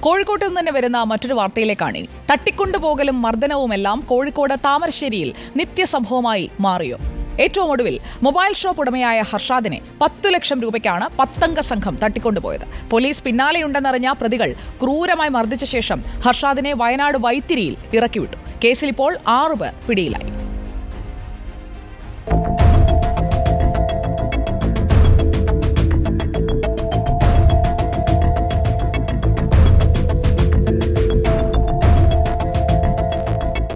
കോഴിക്കോട്ട് നിന്ന് തന്നെ വരുന്ന മറ്റൊരു വാർത്തയിലേക്കാണ്. തട്ടിക്കൊണ്ടുപോകലും മർദ്ദനവുമെല്ലാം കോഴിക്കോട് താമരശ്ശേരിയിൽ നിത്യസംഭവമായി മാറിയോ? ഏറ്റവും ഒടുവിൽ മൊബൈൽ ഷോപ്പ് ഉടമയായ ഹർഷാദിനെ 10 ലക്ഷം രൂപയ്ക്കാണ് 10 സംഘം തട്ടിക്കൊണ്ടുപോയത്. പോലീസ് പിന്നാലെയുണ്ടെന്നറിഞ്ഞ പ്രതികൾ ക്രൂരമായി മർദ്ദിച്ച ശേഷം ഹർഷാദിനെ വയനാട് വൈത്തിരിയിൽ ഇറക്കിവിട്ടു. കേസിൽ ഇപ്പോൾ 6 പേർ പിടിയിലായി.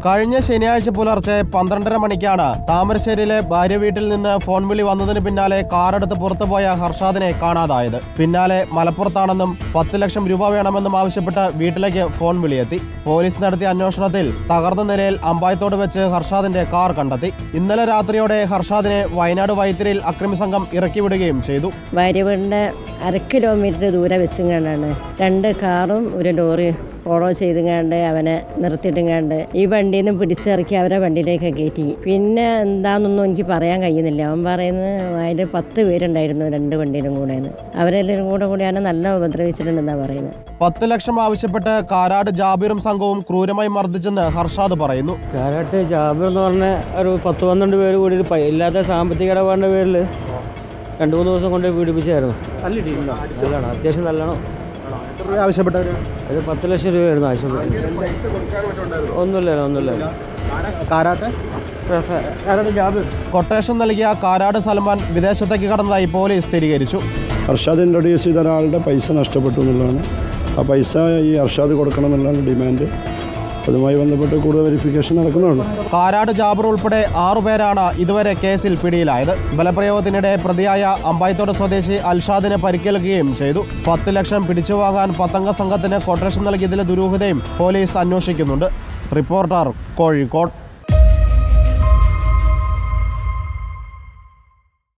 കഴിഞ്ഞ ശനിയാഴ്ച പുലർച്ചെ 12:30 മണിക്കാണ് താമരശ്ശേരിയിലെ ഭാര്യ വീട്ടിൽ നിന്ന് ഫോൺ വിളി വന്നതിന് പിന്നാലെ കാറെടുത്ത് പുറത്തുപോയ ഹർഷാദിനെ കാണാതായത്. പിന്നാലെ മലപ്പുറത്താണെന്നും 10 ലക്ഷം രൂപ വേണമെന്നും ആവശ്യപ്പെട്ട് വീട്ടിലേക്ക് ഫോൺ വിളിയെത്തി. പോലീസ് നടത്തിയ അന്വേഷണത്തിൽ തകർന്ന നിലയിൽ അമ്പായത്തോട് വെച്ച് ഹർഷാദിന്റെ കാർ കണ്ടെത്തി. ഇന്നലെ രാത്രിയോടെ ഹർഷാദിനെ വയനാട് വൈത്തിരിയിൽ അക്രമി സംഘം ഇറക്കിവിടുകയും ചെയ്തു. ഭാര്യ വീടിന്റെ 1/2 കിലോമീറ്റർ ദൂരെ വെച്ചുകൊണ്ടാണ് 2 കാറും ഒരു ലോറി ഫോളോ ചെയ്തുകൊണ്ട് അവനെ നിർത്തിയിട്ടുങ്ങാണ്ട് ഈ വണ്ടിയിൽ നിന്ന് പിടിച്ചിറക്കി അവരെ വണ്ടിയിലേക്ക് കയറ്റി. പിന്നെ എന്താണെന്നൊന്നും എനിക്ക് പറയാൻ കഴിയുന്നില്ല. അവൻ പറയുന്നത് അതിൽ 10 പേരുണ്ടായിരുന്നു 2 വണ്ടിയിലും കൂടെ. അവരെല്ലാവരും കൂടെയാണ് നല്ല ഉപദ്രവിച്ചിട്ടുണ്ടെന്നാണ് പറയുന്നത്. 10 ലക്ഷം ആവശ്യപ്പെട്ട് കാരാട് ജാബിറും സംഘവും ക്രൂരമായി മർദ്ദിച്ചെന്ന് ഹർഷാദ് പറയുന്നു. കാരാട്ട് ജാബിർ എന്ന് പറഞ്ഞ ഒരു 10-12 പേര് കൂടി ഇല്ലാത്ത സാമ്പത്തിക ഇടപാടിൻ്റെ പേരിൽ 2-3 ദിവസം കൊണ്ട് പീഡിപ്പിച്ചായിരുന്നു. നല്ലതാണ്, അത്യാവശ്യം നല്ലതാണോ ആവശ്യപ്പെട്ടവർ? അത് 10 ലക്ഷം രൂപയായിരുന്നു ആവശ്യപ്പെട്ടത്. ഒന്നുമില്ല. കൊട്ടേഷൻ നൽകിയ കാരാട് സൽമാൻ വിദേശത്തേക്ക് കടന്നതായി പോലീസ് സ്ഥിരീകരിച്ചു. ഹർഷാദ് ഇൻട്രൊഡ്യൂസ് ചെയ്ത ഒരാളുടെ പൈസ നഷ്ടപ്പെട്ടു എന്നുള്ളതാണ്. ആ പൈസ ഈ ഹർഷാദ് കൊടുക്കണം എന്നുള്ളതാണ് ഡിമാൻഡ്. അതുമായി ബന്ധപ്പെട്ട് കൂടുതൽ വെരിഫിക്കേഷൻ നടക്കുന്നുള്ളൂ. കാരാട് ജാബർ ഉൾപ്പെടെ 6 പേരാണ് ഇതുവരെ കേസിൽ പിടിയിലായത്. ബലപ്രയോഗത്തിനിടെ പ്രതിയായ അമ്പായത്തോട് സ്വദേശി അൽഷാദിനെ പരിക്കേൽക്കുകയും ചെയ്തു. 10 ലക്ഷം പിടിച്ചുവാങ്ങാൻ 10 സംഘത്തിന് കൊട്ടേഷൻ നൽകിയതിലെ ദുരൂഹതയും പോലീസ് അന്വേഷിക്കുന്നുണ്ട്. റിപ്പോർട്ടർ, കോഴിക്കോട്.